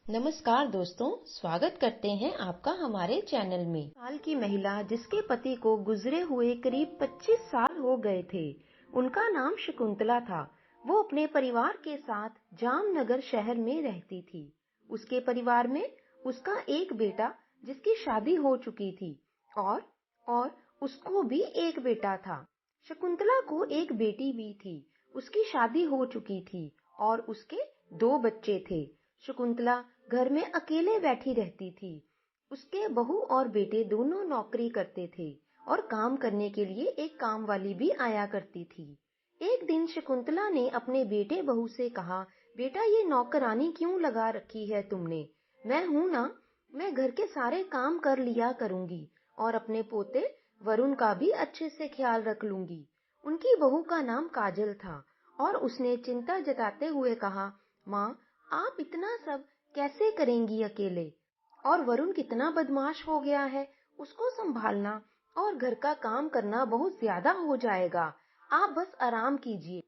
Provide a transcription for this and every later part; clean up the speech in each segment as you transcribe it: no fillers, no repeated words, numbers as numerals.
नमस्कार दोस्तों, स्वागत करते हैं आपका हमारे चैनल में। साल की महिला जिसके पति को गुजरे हुए करीब 25 साल हो गए थे, उनका नाम शकुंतला था। वो अपने परिवार के साथ जामनगर शहर में रहती थी। उसके परिवार में उसका एक बेटा जिसकी शादी हो चुकी थी और उसको भी एक बेटा था। शकुंतला को एक बेटी भी थी, उसकी शादी हो चुकी थी और उसके 2 बच्चे थे। शकुंतला घर में अकेले बैठी रहती थी। उसके बहू और बेटे दोनों नौकरी करते थे और काम करने के लिए एक काम वाली भी आया करती थी। एक दिन शकुंतला ने अपने बेटे बहू से कहा, बेटा ये नौकरानी क्यों लगा रखी है तुमने? मैं हूं ना, मैं घर के सारे काम कर लिया करूंगी और अपने पोते वरुण का भी अच्छे से ख्याल रख लूंगी। उनकी बहू का नाम काजल था और उसने चिंता जताते हुए कहा, माँ आप इतना सब कैसे करेंगी अकेले? और वरुण कितना बदमाश हो गया है, उसको संभालना और घर का काम करना बहुत ज्यादा हो जाएगा। आप बस आराम कीजिए।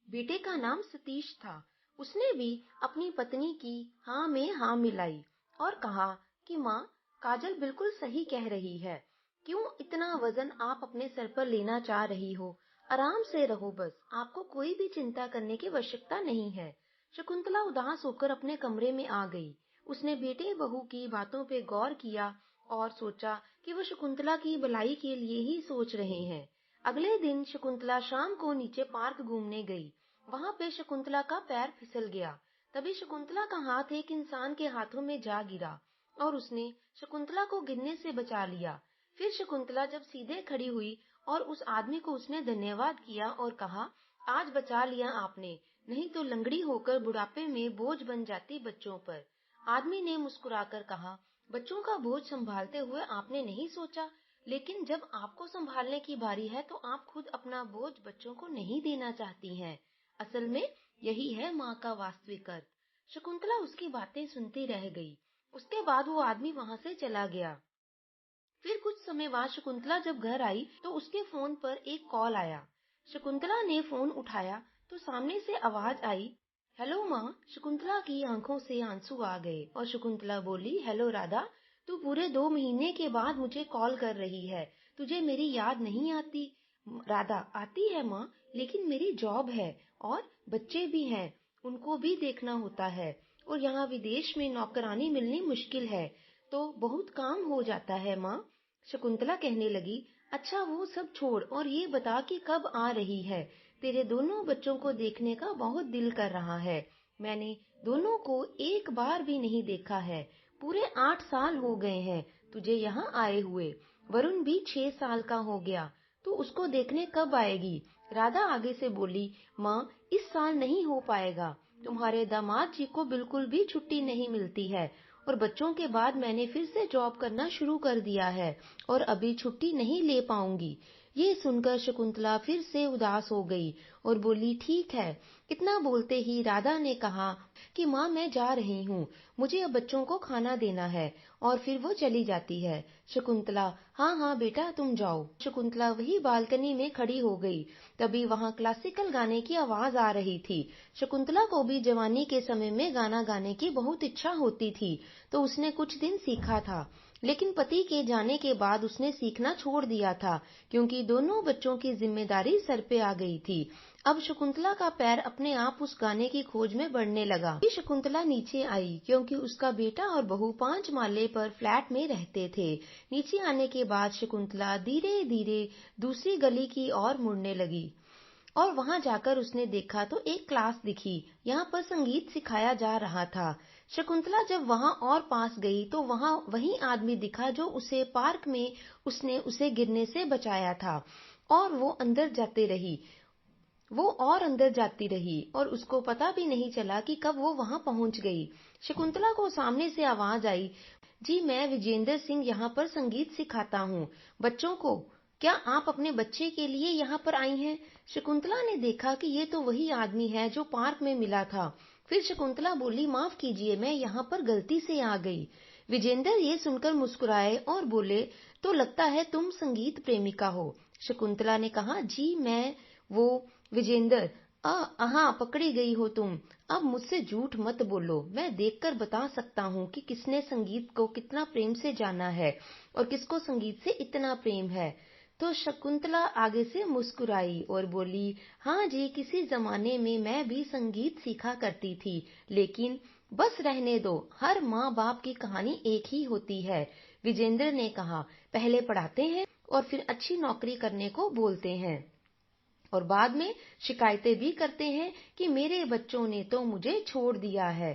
बेटे का नाम सतीश था। उसने भी अपनी पत्नी की हाँ में हाँ मिलाई और कहा कि माँ काजल बिल्कुल सही कह रही है। क्यों इतना वजन आप अपने सर पर लेना चाह रही हो? आराम से रहो, बस आपको कोई भी चिंता करने की आवश्यकता नहीं है। शकुंतला उदास होकर अपने कमरे में आ गई। उसने बेटे बहू की बातों पे गौर किया और सोचा कि वो शकुंतला की भलाई के लिए ही सोच रहे हैं। अगले दिन शकुंतला शाम को नीचे पार्क घूमने गई। वहां पे शकुंतला का पैर फिसल गया। तभी शकुंतला का हाथ एक इंसान के हाथों में जा गिरा और उसने शकुंतला को गिरने से बचा लिया। फिर शकुंतला जब सीधे खड़ी हुई और उस आदमी को उसने धन्यवाद किया और कहा, आज बचा लिया आपने, नहीं तो लंगड़ी होकर बुढ़ापे में बोझ बन जाती बच्चों पर। आदमी ने मुस्कुराकर कहा, बच्चों का बोझ संभालते हुए आपने नहीं सोचा, लेकिन जब आपको संभालने की बारी है तो आप खुद अपना बोझ बच्चों को नहीं देना चाहती हैं। असल में यही है माँ का वास्तविक अर्थ। शकुंतला उसकी बातें सुनती रह गई। उसके बाद वो आदमी वहां से चला गया। फिर कुछ समय बाद शकुंतला जब घर आई तो उसके फोन पर एक कॉल आया। शकुंतला ने फोन उठाया तो सामने से आवाज आई, हेलो माँ। शकुंतला की आंखों से आंसू आ गए और शकुंतला बोली, हेलो राधा, तू पूरे 2 महीने के बाद मुझे कॉल कर रही है, तुझे मेरी याद नहीं आती? राधा, आती है माँ, लेकिन मेरी जॉब है और बच्चे भी हैं, उनको भी देखना होता है और यहाँ विदेश में नौकरानी मिलनी मुश्किल है, तो बहुत काम हो जाता है माँ। शकुंतला कहने लगी, अच्छा वो सब छोड़ और ये बता कि कब आ रही है? तेरे दोनों बच्चों को देखने का बहुत दिल कर रहा है। मैंने दोनों को एक बार भी नहीं देखा है। पूरे 8 साल हो गए हैं तुझे यहाँ आए हुए। वरुण भी 6 साल का हो गया, तो उसको देखने कब आएगी? राधा आगे से बोली, माँ इस साल नहीं हो पाएगा, तुम्हारे दामाद जी को बिल्कुल भी छुट्टी नहीं मिलती है और बच्चों के बाद मैंने फिर से जॉब करना शुरू कर दिया है और अभी छुट्टी नहीं ले पाऊंगी। ये सुनकर शकुंतला फिर से उदास हो गई और बोली, ठीक है। इतना बोलते ही राधा ने कहा कि माँ मैं जा रही हूँ, मुझे अब बच्चों को खाना देना है, और फिर वो चली जाती है। शकुंतला, हाँ हाँ बेटा तुम जाओ। शकुंतला वही बालकनी में खड़ी हो गई। तभी वहाँ क्लासिकल गाने की आवाज आ रही थी। शकुंतला को भी जवानी के समय में गाना गाने की बहुत इच्छा होती थी, तो उसने कुछ दिन सीखा था, लेकिन पति के जाने के बाद उसने सीखना छोड़ दिया था क्योंकि दोनों बच्चों की जिम्मेदारी सर पे आ गई थी। अब शकुंतला का पैर अपने आप उस गाने की खोज में बढ़ने लगा। शकुंतला नीचे आई क्योंकि उसका बेटा और बहू 5 माले पर फ्लैट में रहते थे। नीचे आने के बाद शकुंतला धीरे धीरे दूसरी गली की ओर मुड़ने लगी और वहां जाकर उसने देखा तो एक क्लास दिखी। यहाँ पर संगीत सिखाया जा रहा था। शकुंतला जब वहां और पास गई तो वहां वही आदमी दिखा जो उसे पार्क में उसने उसे गिरने से बचाया था, और वो और अंदर जाती रही और उसको पता भी नहीं चला कि कब वो वहां पहुंच गई। शकुंतला को सामने से आवाज आई, जी मैं विजेंद्र सिंह यहाँ पर संगीत सिखाता हूँ बच्चों को। क्या आप अपने बच्चे के लिए यहाँ पर आई हैं? शकुंतला ने देखा कि ये तो वही आदमी है जो पार्क में मिला था। फिर शकुंतला बोली, माफ कीजिए, मैं यहाँ पर गलती से आ गई। विजेंद्र ये सुनकर मुस्कुराए और बोले, तो लगता है तुम संगीत प्रेमिका हो। शकुंतला ने कहा, जी मैं वो विजेंद्र, हाँ, पकड़ी गई हो तुम। अब मुझसे झूठ मत बोलो। मैं देखकर बता सकता हूँ कि किसने संगीत को कितना प्रेम से जाना है और किसको संगीत से इतना प्रेम है। तो शकुंतला आगे से मुस्कुराई और बोली, हाँ जी, किसी जमाने में मैं भी संगीत सीखा करती थी, लेकिन बस रहने दो, हर माँ बाप की कहानी एक ही होती है। विजेंद्र ने कहा, पहले पढ़ाते हैं और फिर अच्छी नौकरी करने को बोलते हैं और बाद में शिकायतें भी करते हैं कि मेरे बच्चों ने तो मुझे छोड़ दिया है।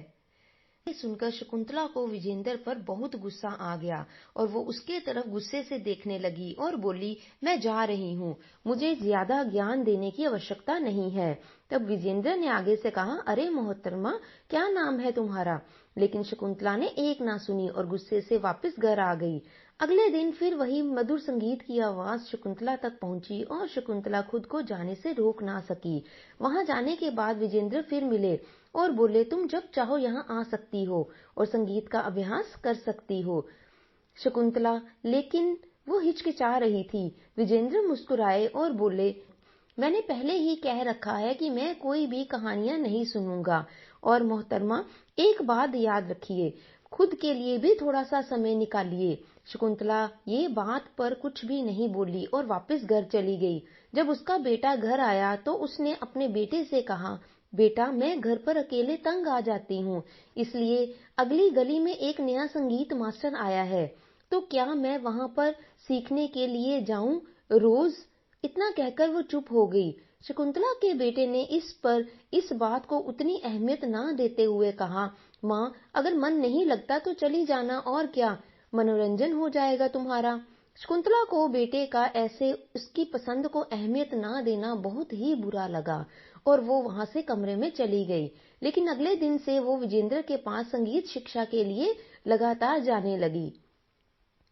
ये सुनकर शकुंतला को विजेंद्र पर बहुत गुस्सा आ गया और वो उसके तरफ गुस्से से देखने लगी और बोली, मैं जा रही हूँ, मुझे ज्यादा ज्ञान देने की आवश्यकता नहीं है। तब विजेंद्र ने आगे से कहा, अरे मोहतरमा, क्या नाम है तुम्हारा? लेकिन शकुंतला ने एक ना सुनी और गुस्से से वापस घर आ गई। अगले दिन फिर वही मधुर संगीत की आवाज शकुंतला तक पहुंची और शकुंतला खुद को जाने से रोक ना सकी। वहां जाने के बाद विजेंद्र फिर मिले और बोले, तुम जब चाहो यहाँ आ सकती हो और संगीत का अभ्यास कर सकती हो। शकुंतला लेकिन वो हिचकिचा रही थी। विजेंद्र मुस्कुराए और बोले, मैंने पहले ही कह रखा है कि मैं कोई भी कहानियां नहीं सुनूंगा। और मोहतरमा, एक बात याद रखिए, खुद के लिए भी थोड़ा सा समय निकालिए। शकुंतला ये बात पर कुछ भी नहीं बोली और वापस घर चली गई। जब उसका बेटा घर आया तो उसने अपने बेटे से कहा, बेटा, मैं घर पर अकेले तंग आ जाती हूँ, इसलिए अगली गली में एक नया संगीत मास्टर आया है, तो क्या मैं वहां पर सीखने के लिए जाऊं रोज? इतना कहकर वो चुप हो गई। शकुंतला के बेटे ने इस बात को उतनी अहमियत ना देते हुए कहा, माँ, अगर मन नहीं लगता तो चली जाना, और क्या, मनोरंजन हो जाएगा तुम्हारा। शकुंतला को बेटे का ऐसे उसकी पसंद को अहमियत ना देना बहुत ही बुरा लगा और वो वहां से कमरे में चली गई। लेकिन अगले दिन से वो विजेंद्र के पास संगीत शिक्षा के लिए लगातार जाने लगी।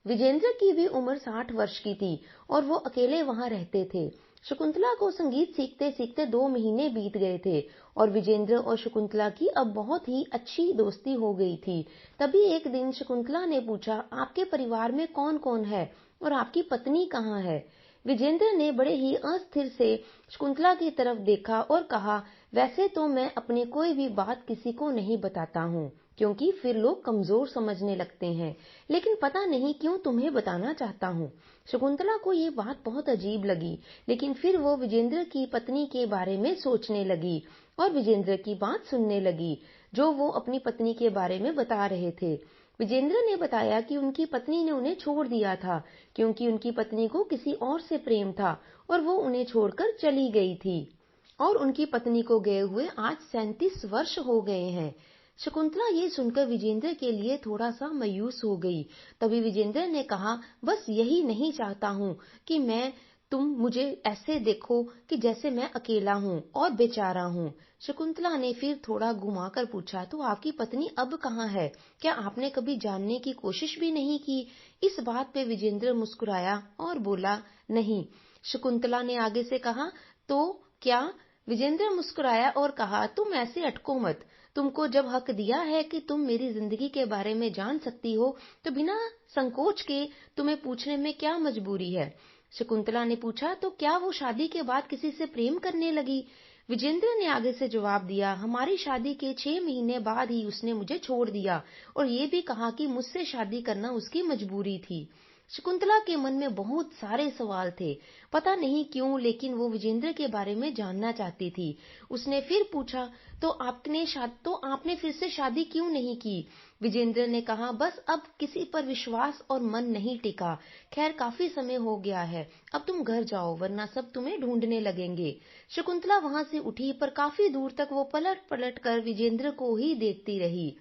विजेंद्र की भी उम्र 60 वर्ष की थी और वो अकेले वहां रहते थे। शकुंतला को संगीत सीखते सीखते 2 महीने बीत गए थे और विजेंद्र और शकुंतला की अब बहुत ही अच्छी दोस्ती हो गई थी। तभी एक दिन शकुंतला ने पूछा, आपके परिवार में कौन कौन है और आपकी पत्नी कहाँ है? विजेंद्र ने बड़े ही अस्थिर से शकुंतला की तरफ देखा और कहा, वैसे तो मैं अपनी कोई भी बात किसी को नहीं बताता हूँ, क्योंकि फिर लोग कमजोर समझने लगते हैं, लेकिन पता नहीं क्यों तुम्हें बताना चाहता हूँ। शकुंतला को ये बात बहुत अजीब लगी, लेकिन फिर वो विजेंद्र की पत्नी के बारे में सोचने लगी और विजेंद्र की बात सुनने लगी, जो वो अपनी पत्नी के बारे में बता रहे थे। विजेंद्र ने बताया कि उनकी पत्नी ने उन्हें छोड़ दिया था, क्योंकि उनकी पत्नी को किसी और से प्रेम था और वो उन्हें छोड़कर चली गई थी और उनकी पत्नी को गए हुए आज 37 वर्ष हो गए हैं। शकुंतला ये सुनकर विजेंद्र के लिए थोड़ा सा मायूस हो गई। तभी विजेंद्र ने कहा, बस यही नहीं चाहता हूँ कि तुम मुझे ऐसे देखो कि जैसे मैं अकेला हूँ और बेचारा हूँ। शकुंतला ने फिर थोड़ा घुमाकर पूछा, तो आपकी पत्नी अब कहाँ है? क्या आपने कभी जानने की कोशिश भी नहीं की? इस बात पे विजेंद्र मुस्कुराया और बोला, नहीं। शकुंतला ने आगे से कहा, तो क्या? विजेंद्र मुस्कुराया और कहा, तुम ऐसे अटको मत। तुमको जब हक दिया है कि तुम मेरी जिंदगी के बारे में जान सकती हो, तो बिना संकोच के तुम्हें पूछने में क्या मजबूरी है? शकुंतला ने पूछा, तो क्या वो शादी के बाद किसी से प्रेम करने लगी? विजेंद्र ने आगे से जवाब दिया, हमारी शादी के 6 महीने बाद ही उसने मुझे छोड़ दिया और ये भी कहा कि मुझसे शादी करना उसकी मजबूरी थी। शकुंतला के मन में बहुत सारे सवाल थे, पता नहीं क्यों, लेकिन वो विजेंद्र के बारे में जानना चाहती थी। उसने फिर पूछा, तो आपने फिर से शादी क्यों नहीं की? विजेंद्र ने कहा, बस अब किसी पर विश्वास और मन नहीं टिका। खैर, काफी समय हो गया है, अब तुम घर जाओ, वरना सब तुम्हें ढूंढने लगेंगे। शकुंतला वहां से उठी, पर काफी दूर तक वो पलट पलट कर विजेंद्र को ही देखती रही।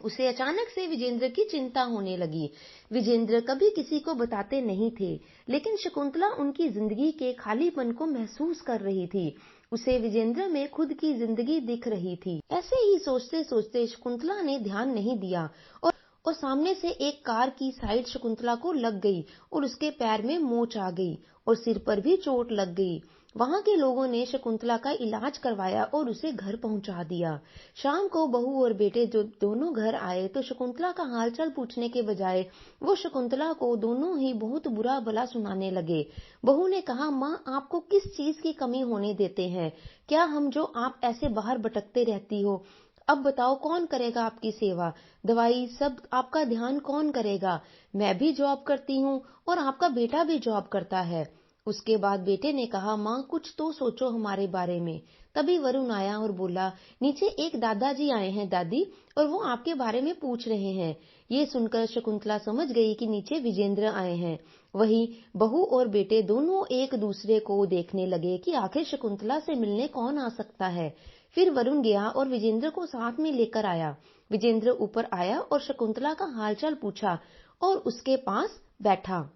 उसे अचानक से विजेंद्र की चिंता होने लगी। विजेंद्र कभी किसी को बताते नहीं थे, लेकिन शकुंतला उनकी जिंदगी के खालीपन को महसूस कर रही थी। उसे विजेंद्र में खुद की जिंदगी दिख रही थी। ऐसे ही सोचते सोचते शकुंतला ने ध्यान नहीं दिया और सामने से एक कार की साइड शकुंतला को लग गई और उसके पैर में मोच आ गई और सिर पर भी चोट लग गई। वहां के लोगों ने शकुंतला का इलाज करवाया और उसे घर पहुंचा दिया। शाम को बहू और बेटे जो दोनों घर आए तो शकुंतला का हालचाल पूछने के बजाय वो शकुंतला को दोनों ही बहुत बुरा भला सुनाने लगे। बहू ने कहा, माँ आपको किस चीज की कमी होने देते हैं? क्या हम जो आप ऐसे बाहर भटकते रहती हो, अब बताओ कौन करेगा आपकी सेवा, दवाई सब आपका ध्यान कौन करेगा? मैं भी जॉब करती हूँ और आपका बेटा भी जॉब करता है। उसके बाद बेटे ने कहा, माँ कुछ तो सोचो हमारे बारे में। तभी वरुण आया और बोला, नीचे एक दादाजी आए हैं दादी, और वो आपके बारे में पूछ रहे हैं। ये सुनकर शकुंतला समझ गई कि नीचे विजेंद्र आए हैं। वहीं बहू और बेटे दोनों एक दूसरे को देखने लगे कि आखिर शकुंतला से मिलने कौन आ सकता है। फिर वरुण गया और विजेंद्र को साथ में लेकर आया। विजेंद्र ऊपर आया और शकुंतला का हालचाल पूछा और उसके पास बैठा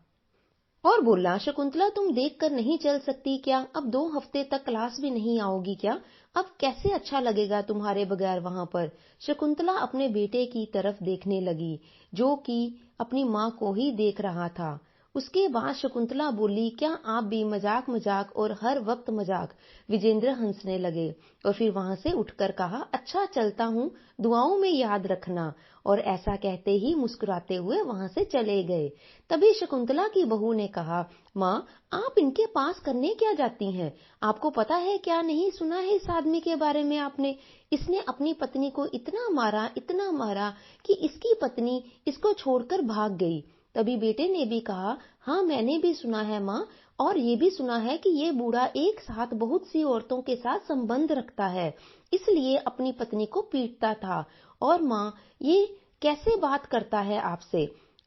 और बोला, शकुंतला तुम देखकर नहीं चल सकती क्या? अब 2 हफ्ते तक क्लास भी नहीं आओगी क्या? अब कैसे अच्छा लगेगा तुम्हारे बगैर वहां पर? शकुंतला अपने बेटे की तरफ देखने लगी, जो कि अपनी माँ को ही देख रहा था। उसके बाद शकुंतला बोली, क्या आप भी मजाक मजाक और हर वक्त मजाक? विजेंद्र हंसने लगे और फिर वहां से उठकर कहा, अच्छा चलता हूँ, दुआओं में याद रखना। और ऐसा कहते ही मुस्कुराते हुए वहां से चले गए। तभी शकुंतला की बहू ने कहा, माँ आप इनके पास करने क्या जाती हैं? आपको पता है क्या नहीं सुना है इस आदमी के बारे में आपने? इसने अपनी पत्नी को इतना मारा कि इसकी पत्नी इसको छोड़कर भाग गई। तभी बेटे ने भी कहा, हाँ मैंने भी सुना है माँ, और ये भी सुना है कि ये बूढ़ा एक साथ बहुत सी औरतों के साथ संबंध रखता है, इसलिए अपनी पत्नी को पीटता था। और माँ ये कैसे बात करता है आपसे?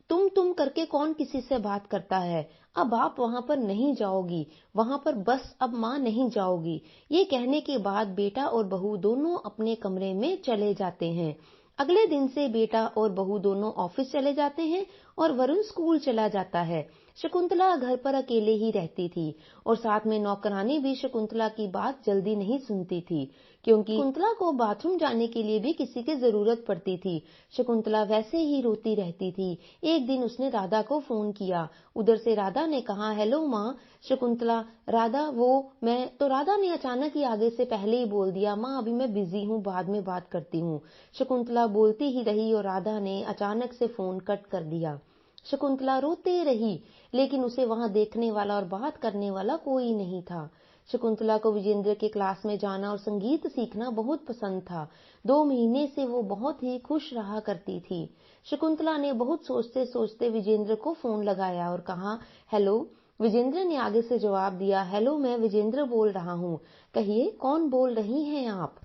तुम करके कौन किसी से बात करता है? अब आप वहां पर नहीं जाओगी, वहां पर बस अब माँ नहीं जाओगी। ये कहने के बाद बेटा और बहू दोनों अपने कमरे में चले जाते हैं। अगले दिन से बेटा और बहू दोनों ऑफिस चले जाते हैं और वरुण स्कूल चला जाता है। शकुंतला घर पर अकेले ही रहती थी और साथ में नौकरानी भी शकुंतला की बात जल्दी नहीं सुनती थी, क्योंकि शकुंतला को बाथरूम जाने के लिए भी किसी की जरूरत पड़ती थी। शकुंतला वैसे ही रोती रहती थी। एक दिन उसने राधा को फोन किया। उधर से राधा ने कहा, हेलो माँ। शकुंतला, राधा वो मैं, तो राधा ने अचानक ही आगे से पहले ही बोल दिया, माँ अभी मैं बिजी हूँ, बाद में बात करती हूँ। शकुंतला बोलती ही रही और राधा ने अचानक से फोन कट कर दिया। शकुंतला रोते रही, लेकिन उसे वहां देखने वाला और बात करने वाला कोई नहीं था। शकुंतला को विजेंद्र के क्लास में जाना और संगीत सीखना बहुत पसंद था। 2 महीने से वो बहुत ही खुश रहा करती थी। शकुंतला ने बहुत सोचते सोचते विजेंद्र को फोन लगाया और कहा, हेलो। विजेंद्र ने आगे से जवाब दिया, हेलो मैं विजेंद्र बोल रहा हूँ, कहिए कौन बोल रही हैं आप?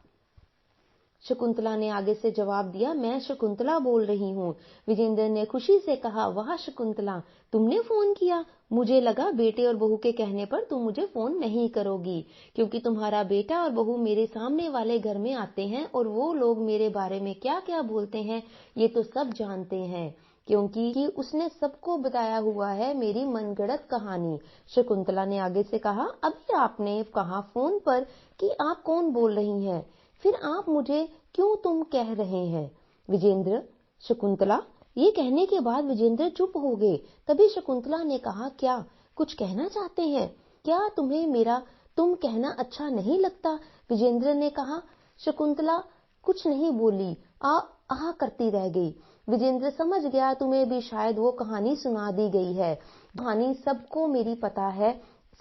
शकुंतला ने आगे से जवाब दिया, मैं शकुंतला बोल रही हूँ। विजेंद्र ने खुशी से कहा, वाह शकुंतला, तुमने फोन किया। मुझे लगा बेटे और बहू के कहने पर तुम मुझे फोन नहीं करोगी, क्योंकि तुम्हारा बेटा और बहू मेरे सामने वाले घर में आते हैं और वो लोग मेरे बारे में क्या क्या बोलते हैं ये तो सब जानते हैं, क्योंकि उसने सबको बताया हुआ है मेरी मनगढ़ंत कहानी। शकुंतला ने आगे से कहा, अभी आपने कहा फोन पर कि आप कौन बोल रही हैं, फिर आप मुझे क्यों तुम कह रहे हैं? विजेंद्र, शकुंतला। ये कहने के बाद विजेंद्र चुप हो गए। तभी शकुंतला ने कहा, क्या कुछ कहना चाहते हैं? क्या तुम्हें मेरा तुम कहना अच्छा नहीं लगता? विजेंद्र ने कहा। शकुंतला कुछ नहीं बोली, आह करती रह गई। विजेंद्र समझ गया, तुम्हें भी शायद वो कहानी सुना दी गई है। कहानी सबको मेरी पता है,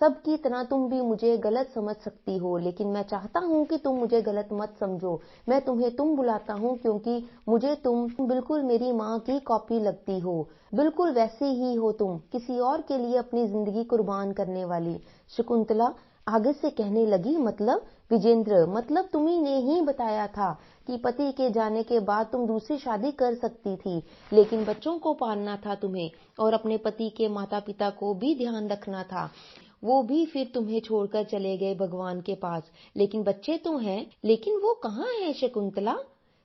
सबकी तरह तुम भी मुझे गलत समझ सकती हो, लेकिन मैं चाहता हूँ कि तुम मुझे गलत मत समझो। मैं तुम्हें तुम बुलाता हूँ क्योंकि मुझे तुम बिल्कुल मेरी माँ की कॉपी लगती हो। बिल्कुल वैसे ही हो तुम, किसी और के लिए अपनी जिंदगी कुर्बान करने वाली। शकुंतला आगे से कहने लगी, मतलब विजेंद्र, मतलब तुम्ही ने ही बताया था कि पति के जाने के बाद तुम दूसरी शादी कर सकती थी, लेकिन बच्चों को पालना था तुम्हें और अपने पति के माता पिता को भी ध्यान रखना था। वो भी फिर तुम्हें छोड़कर चले गए भगवान के पास, लेकिन बच्चे तो हैं, लेकिन वो कहाँ हैं शकुंतला?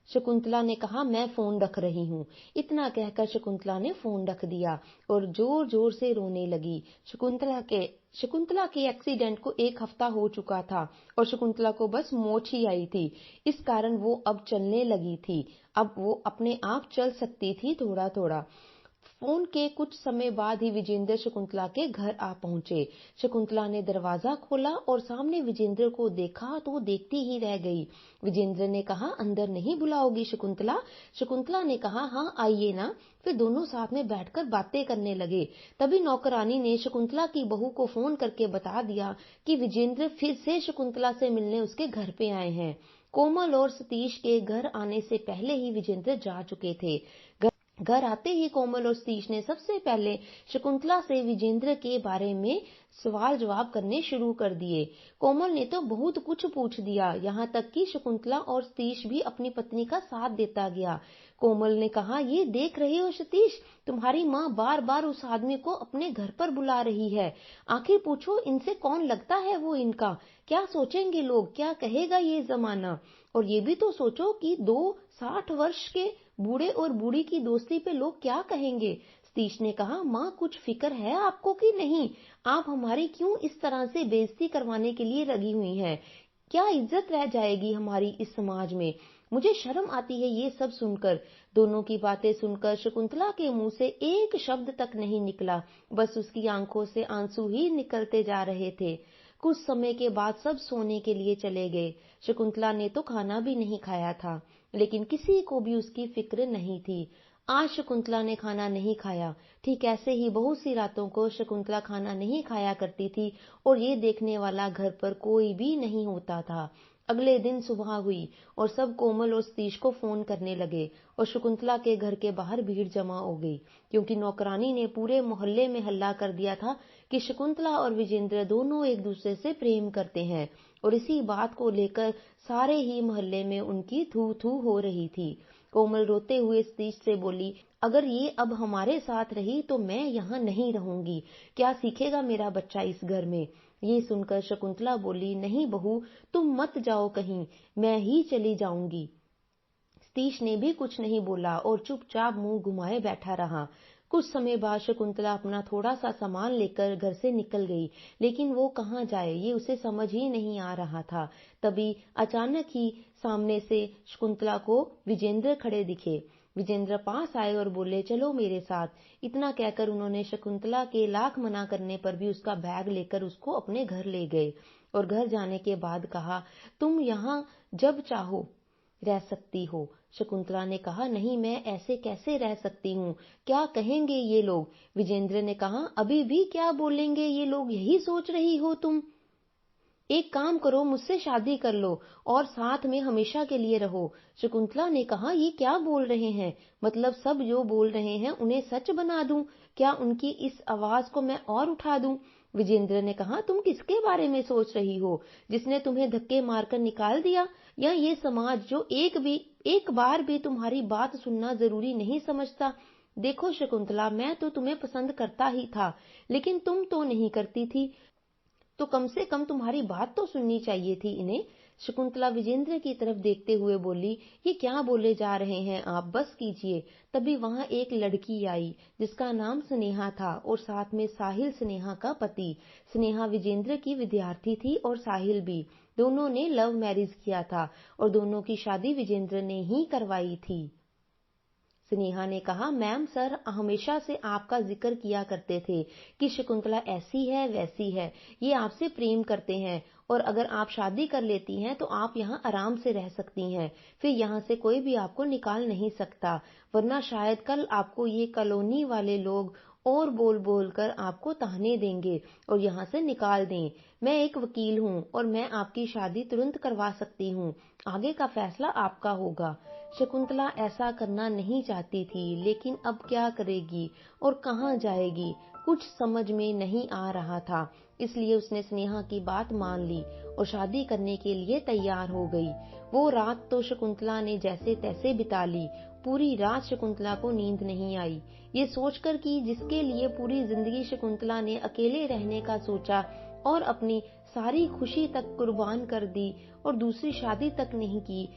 शकुंतला ने कहा, मैं फोन रख रही हूँ। इतना कहकर शकुंतला ने फोन रख दिया और जोर जोर से रोने लगी। शकुंतला के एक्सीडेंट को 1 हफ्ता हो चुका था और शकुंतला को बस मोच ही आई थी। इस कारण वो अब चलने लगी थी। अब वो अपने आप चल सकती थी थोड़ा थोड़ा। फोन के कुछ समय बाद ही विजेंद्र शकुंतला के घर आ पहुंचे। शकुंतला ने दरवाजा खोला और सामने विजेंद्र को देखा तो वो देखती ही रह गई। विजेंद्र ने कहा, अंदर नहीं बुलाओगी शकुंतला? शकुंतला ने कहा, हाँ आइए ना। फिर दोनों साथ में बैठकर बातें करने लगे। तभी नौकरानी ने शकुंतला की बहू को फोन करके बता दिया कि विजेंद्र फिर से शकुंतला से मिलने उसके घर पे आए हैं। कोमल और सतीश के घर आने से पहले ही विजेंद्र जा चुके थे। घर आते ही कोमल और सतीश ने सबसे पहले शकुंतला से विजेंद्र के बारे में सवाल जवाब करने शुरू कर दिए। कोमल ने तो बहुत कुछ पूछ दिया, यहाँ तक कि शकुंतला और सतीश भी अपनी पत्नी का साथ देता गया। कोमल ने कहा, ये देख रहे हो सतीश, तुम्हारी माँ बार बार उस आदमी को अपने घर पर बुला रही है। आखिर पूछो इनसे कौन लगता है वो इनका? क्या सोचेंगे लोग, क्या कहेगा ये जमाना? और ये भी तो सोचो कि 60 वर्ष के बूढ़े और बूढ़ी की दोस्ती पे लोग क्या कहेंगे? सतीश ने कहा, माँ कुछ फिक्र है आपको कि नहीं? आप हमारी क्यों इस तरह से बेइज्जती करवाने के लिए लगी हुई हैं? क्या इज्जत रह जाएगी हमारी इस समाज में? मुझे शर्म आती है ये सब सुनकर। दोनों की बातें सुनकर शकुंतला के मुंह से एक शब्द तक नहीं निकला, बस उसकी आंखों से आंसू ही निकलते जा रहे थे। कुछ समय के बाद सब सोने के लिए चले गए। शकुंतला ने तो खाना भी नहीं खाया था, लेकिन किसी को भी उसकी फिक्र नहीं थी। आज शकुंतला ने खाना नहीं खाया। ठीक ऐसे ही बहुत सी रातों को शकुंतला खाना नहीं खाया करती थी और ये देखने वाला घर पर कोई भी नहीं होता था। अगले दिन सुबह हुई और सब कोमल और सतीश को फोन करने लगे और शकुंतला के घर के बाहर भीड़ जमा हो गई, क्योंकि नौकरानी ने पूरे मोहल्ले में हल्ला कर दिया था कि शकुंतला और विजेंद्र दोनों एक दूसरे से प्रेम करते हैं। और इसी बात को लेकर सारे ही मोहल्ले में उनकी थू थू हो रही थी। कोमल रोते हुए सतीश से बोली, अगर ये अब हमारे साथ रही तो मैं यहाँ नहीं रहूंगी। क्या सीखेगा मेरा बच्चा इस घर में? ये सुनकर शकुंतला बोली, नहीं बहू, तुम मत जाओ कहीं, मैं ही चली जाऊंगी। सतीश ने भी कुछ नहीं बोला और चुपचाप मुंह घुमाए बैठा रहा। कुछ समय बाद शकुंतला अपना थोड़ा सा सामान लेकर घर से निकल गई, लेकिन वो कहाँ जाए ये उसे समझ ही नहीं आ रहा था। तभी अचानक ही सामने से शकुंतला को विजेंद्र खड़े दिखे। विजेंद्र पास आए और बोले, चलो मेरे साथ। इतना कहकर उन्होंने शकुंतला के लाख मना करने पर भी उसका बैग लेकर उसको अपने घर ले गए और घर जाने के बाद कहा, तुम यहाँ जब चाहो रह सकती हो। शकुंतला ने कहा, नहीं मैं ऐसे कैसे रह सकती हूँ, क्या कहेंगे ये लोग? विजेंद्र ने कहा, अभी भी क्या बोलेंगे ये लोग, यही सोच रही हो तुम? एक काम करो, मुझसे शादी कर लो और साथ में हमेशा के लिए रहो। शकुंतला ने कहा, ये क्या बोल रहे हैं? मतलब सब जो बोल रहे हैं उन्हें सच बना दूं? क्या उनकी इस आवाज को मैं और उठा दूं? विजेंद्र ने कहा, तुम किसके बारे में सोच रही हो? जिसने तुम्हें धक्के मारकर निकाल दिया, या ये समाज जो एक बार भी तुम्हारी बात सुनना जरूरी नहीं समझता? देखो शकुंतला, मैं तो तुम्हें पसंद करता ही था, लेकिन तुम तो नहीं करती थी, तो कम से कम तुम्हारी बात तो सुननी चाहिए थी इन्हें। शकुंतला विजेंद्र की तरफ देखते हुए बोली, ये क्या बोले जा रहे हैं आप, बस कीजिए। तभी वहां एक लड़की आई जिसका नाम स्नेहा था और साथ में साहिल स्नेहा का पति। स्नेहा विजेंद्र की विद्यार्थी थी और साहिल भी। दोनों ने लव मैरिज किया था और दोनों की शादी विजेंद्र ने ही करवाई थी। स्नेहा ने कहा, मैम सर हमेशा से आपका जिक्र किया करते थे कि शकुंतला ऐसी है वैसी है, ये आपसे प्रेम करते हैं और अगर आप शादी कर लेती हैं तो आप यहाँ आराम से रह सकती हैं, फिर यहाँ से कोई भी आपको निकाल नहीं सकता, वरना शायद कल आपको ये कॉलोनी वाले लोग और बोल बोल कर आपको ताने देंगे और यहाँ से निकाल दें। मैं एक वकील हूँ और मैं आपकी शादी तुरंत करवा सकती हूँ, आगे का फैसला आपका होगा। शकुंतला ऐसा करना नहीं चाहती थी, लेकिन अब क्या करेगी और कहाँ जाएगी, कुछ समझ में नहीं आ रहा था। इसलिए उसने स्नेहा की बात मान ली और शादी करने के लिए तैयार हो गई। वो रात तो शकुंतला ने जैसे तैसे बिता ली। पूरी रात शकुंतला को नींद नहीं आई, ये सोचकर कि जिसके लिए पूरी जिंदगी शकुंतला ने अकेले रहने का सोचा और अपनी सारी खुशी तक कुर्बान कर दी और दूसरी शादी तक नहीं की,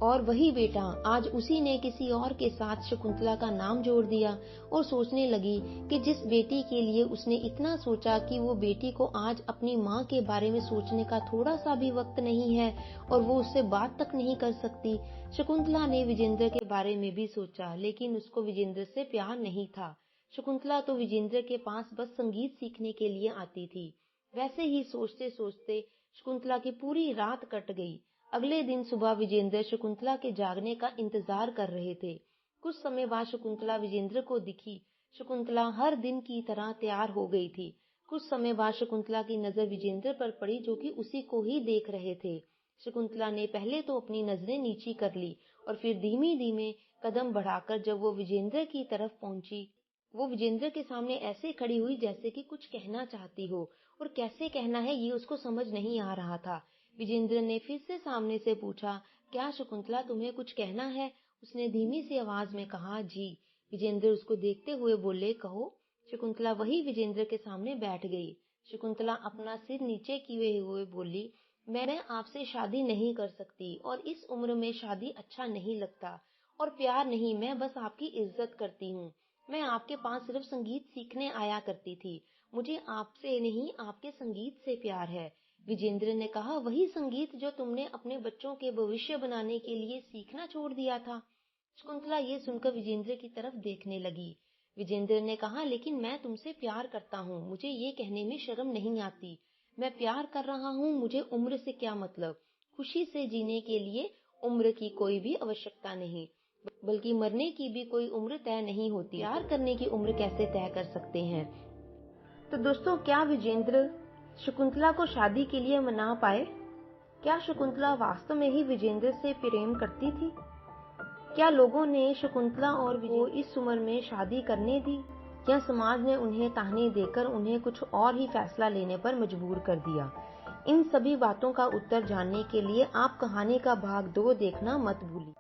और वही बेटा आज उसी ने किसी और के साथ शकुंतला का नाम जोड़ दिया और सोचने लगी कि जिस बेटी के लिए उसने इतना सोचा कि वो बेटी को आज अपनी माँ के बारे में सोचने का थोड़ा सा भी वक्त नहीं है और वो उससे बात तक नहीं कर सकती। शकुंतला ने विजेंद्र के बारे में भी सोचा, लेकिन उसको विजेंद्र से प्यार नहीं था। शकुंतला तो विजेंद्र के पास बस संगीत सीखने के लिए आती थी। वैसे ही सोचते सोचते शकुंतला की पूरी रात कट गई। अगले दिन सुबह विजेंद्र शकुंतला के जागने का इंतजार कर रहे थे। कुछ समय बाद शकुंतला विजेंद्र को दिखी। शकुंतला हर दिन की तरह तैयार हो गई थी। कुछ समय बाद शकुंतला की नजर विजेंद्र पर पड़ी, जो कि उसी को ही देख रहे थे। शकुंतला ने पहले तो अपनी नजरें नीची कर ली और फिर धीमे धीमे कदम बढ़ाकर जब वो विजेंद्र की तरफ पहुंची, वो विजेंद्र के सामने ऐसे खड़ी हुई जैसे कि कुछ कहना चाहती हो, और कैसे कहना है ये उसको समझ नहीं आ रहा था। विजेंद्र ने फिर से सामने से पूछा, क्या शकुंतला तुम्हें कुछ कहना है? उसने धीमी सी आवाज में कहा, जी। विजेंद्र उसको देखते हुए बोले, कहो। शकुंतला वही विजेंद्र के सामने बैठ गई। शकुंतला अपना सिर नीचे किए हुए बोली, मैं आपसे शादी नहीं कर सकती और इस उम्र में शादी अच्छा नहीं लगता, और प्यार नहीं, मैं बस आपकी इज्जत करती हूँ। मैं आपके पास सिर्फ संगीत सीखने आया करती थी। मुझे आपसे नहीं, आपके संगीत से प्यार है। विजेंद्र ने कहा, वही संगीत जो तुमने अपने बच्चों के भविष्य बनाने के लिए सीखना छोड़ दिया था। शकुंतला ये सुनकर विजेंद्र की तरफ देखने लगी। विजेंद्र ने कहा, लेकिन मैं तुमसे प्यार करता हूँ, मुझे ये कहने में शर्म नहीं आती। मैं प्यार कर रहा हूँ, मुझे उम्र से क्या मतलब। खुशी से जीने के लिए उम्र की कोई भी आवश्यकता नहीं, बल्कि मरने की भी कोई उम्र तय नहीं होती। प्यार करने की उम्र कैसे तय कर सकते हैं? तो दोस्तों, क्या विजेंद्र शकुंतला को शादी के लिए मना पाए? क्या शकुंतला वास्तव में ही विजेंद्र से प्रेम करती थी? क्या लोगों ने शकुंतला और विजेंद्र को इस उम्र में शादी करने दी, या समाज ने उन्हें ताने देकर उन्हें कुछ और ही फैसला लेने पर मजबूर कर दिया? इन सभी बातों का उत्तर जानने के लिए आप कहानी का भाग 2 देखना मत भूलिए।